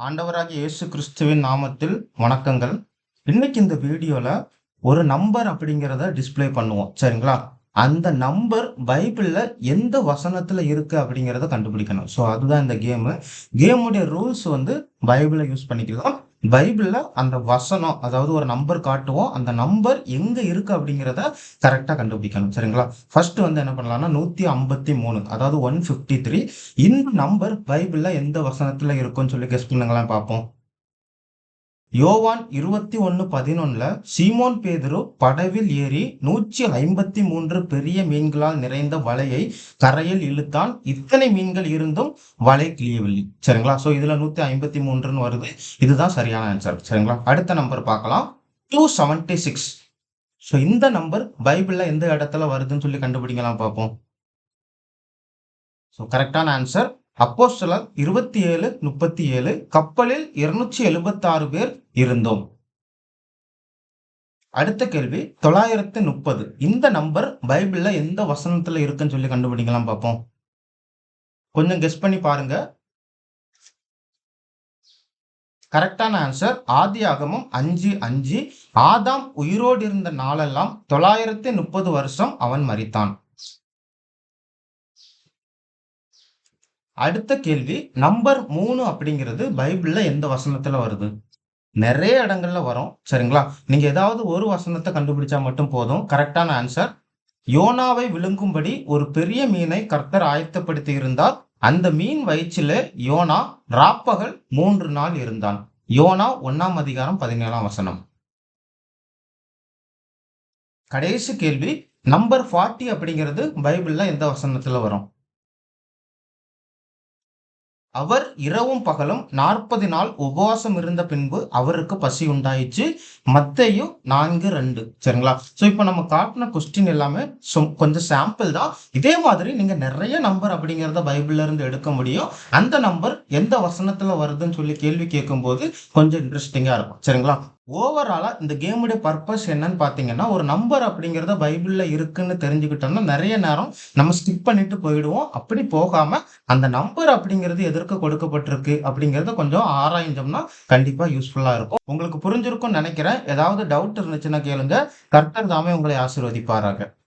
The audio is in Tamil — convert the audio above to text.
ஆண்டவராகிய இயேசு கிறிஸ்துவின் நாமத்தில் வணக்கங்கள். இன்னைக்கு இந்த வீடியோல ஒரு நம்பர் அப்படிங்கிறத டிஸ்ப்ளே பண்ணுவோம். சரிங்களா? அந்த நம்பர் பைபிள்ல எந்த வசனத்துல இருக்கு அப்படிங்கிறத கண்டுபிடிக்கணும். ஸோ அதுதான் இந்த கேமு. கேமுடைய ரூல்ஸ் வந்து பைபிள யூஸ் பண்ணிக்கலாம். பைபிள்ல அந்த வசனம், அதாவது ஒரு நம்பர் காட்டுவோம். அந்த நம்பர் எங்க இருக்கு அப்படிங்கிறத கரெக்ட்டா கண்டுபிடிக்கணும். சரிங்களா? ஃபர்ஸ்ட் வந்து என்ன பண்ணலாம்னா 153, அதாவது 153. இந்த நம்பர் பைபிள்ல எந்த வசனத்துல இருக்கும்னு சொல்லி கெஸ் பண்ணுங்களேன் பார்ப்போம். யோவான் 21:11 சீமோன் பேதுரு படவில் ஏறி 153 பெரிய மீன்களால் நிறைந்த வலையை கரையில் இழுத்தான். இத்தனை மீன்கள் இருந்தும் வலை கிழியவில்லை. சரிங்களா? சோ இதுல 153ன்னு வருது. இதுதான் சரியான ஆன்சர். சரிங்களா? அடுத்த நம்பர் பார்க்கலாம். 276. சோ இந்த நம்பர் பைபிள்ல எந்த இடத்துல வருதுன்னு சொல்லி கண்டுபிடிக்கலாம் பார்ப்போம். ஸோ கரெக்டான ஆன்சர் அப்போஸ்தலர் 27:37 கப்பலில் 276 பேர் இருந்தோம். அடுத்த கேள்வி 930. இந்த நம்பர் பைபிள்ல எந்த வசனத்துல இருக்குன்னு சொல்லி கண்டுபிடிக்கலாம் பார்ப்போம். கொஞ்சம் கெஸ் பண்ணி பாருங்க. கரெக்டான ஆன்சர் ஆதியாகமம் 5:5. ஆதாம் உயிரோடு இருந்த நாளெல்லாம் 930 வருஷம் அவன் மரித்தான். அடுத்த கேள்வி நம்பர் 3 அப்படிங்கிறது பைபிள்ல எந்த வசனத்துல வருது? நிறைய இடங்கள்ல வரும். சரிங்களா? நீங்க ஏதாவது ஒரு வசனத்தை கண்டுபிடிச்சா மட்டும் போதும். கரெக்டான ஆன்சர் யோனாவை விழுங்கும்படி ஒரு பெரிய மீனை கர்த்தர் ஆயத்தப்படுத்தி இருந்தார். அந்த மீன் வயிற்றிலே யோனா ராப்பகல் 3 நாள் இருந்தான். யோனா 1ஆம் அதிகாரம் 17ஆம் வசனம். கடைசி கேள்வி நம்பர் 40 அப்படிங்கிறது பைபிள்ல எந்த வசனத்துல வரும்? அவர் இரவும் பகலும் 40 நாள் உபவாசம் இருந்த பின்பு அவருக்கு பசி உண்டாயிற்று. மத்தேயு 4:2. சரிங்களா? சோ இப்போ நம்ம காட்டின கொஸ்டின் எல்லாமே கொஞ்சம் சாம்பிள் தான். இதே மாதிரி நீங்க நிறைய நம்பர் அப்படிங்கிறத பைபிள்ல இருந்து எடுக்க முடியும். அந்த நம்பர் எந்த வசனத்துல வருதுன்னு சொல்லி கேள்வி கேட்கும்போது கொஞ்சம் இன்ட்ரெஸ்டிங்கா இருக்கும். சரிங்களா? ஓவராலா இந்த கேமுடைய பர்பஸ் என்னன்னு பாத்தீங்கன்னா, ஒரு நம்பர் அப்படிங்கிறத பைபிள்ல இருக்குன்னு தெரிஞ்சுக்கிட்டோம்னா நிறைய நேரம் நம்ம ஸ்கிப் பண்ணிட்டு போயிடுவோம். அப்படி போகாம அந்த நம்பர் அப்படிங்கிறது எதற்கு கொடுக்கப்பட்டிருக்கு அப்படிங்கிறத கொஞ்சம் ஆராய்ஞ்சோம்னா கண்டிப்பா யூஸ்ஃபுல்லா இருக்கும். உங்களுக்கு புரிஞ்சிருக்கும்னு நினைக்கிறேன். ஏதாவது டவுட் இருந்துச்சுன்னா கேளுங்க. கர்த்தர் தாமே உங்களை ஆசீர்வதிப்பாராக.